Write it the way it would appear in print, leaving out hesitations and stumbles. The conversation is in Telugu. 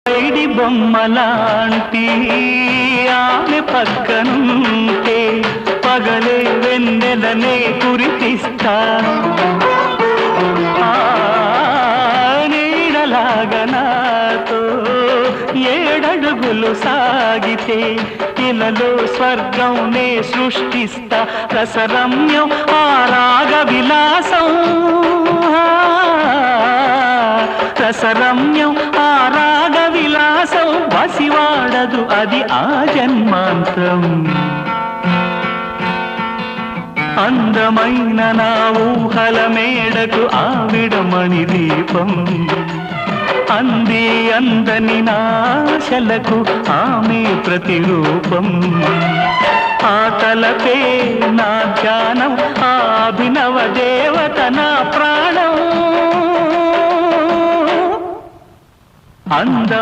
ఐడి బొమ్మలాంటి ఆమె పక్కనుంటే పగలే వెన్నెలనే కురిపిస్తా నీడలాగా నాతో ఏడడుగులు సాగితే ఇలలో స్వర్గం నే సృష్టిస్తా రసరమ్యం ఆ రాగ విలాసం రసరమ్యం ఆ రాగ విలాసం వసివాడదు అది ఆ జన్మాంతం అందమైన నా ఊహల మేడకు ఆవిడమణి దీపం అంది అందని నాశలకు ఆమె ప్రతిరూపం ఆ తలపే నా ధ్యానం ఆ అభినవ దేవత నా ప్రాణం అంద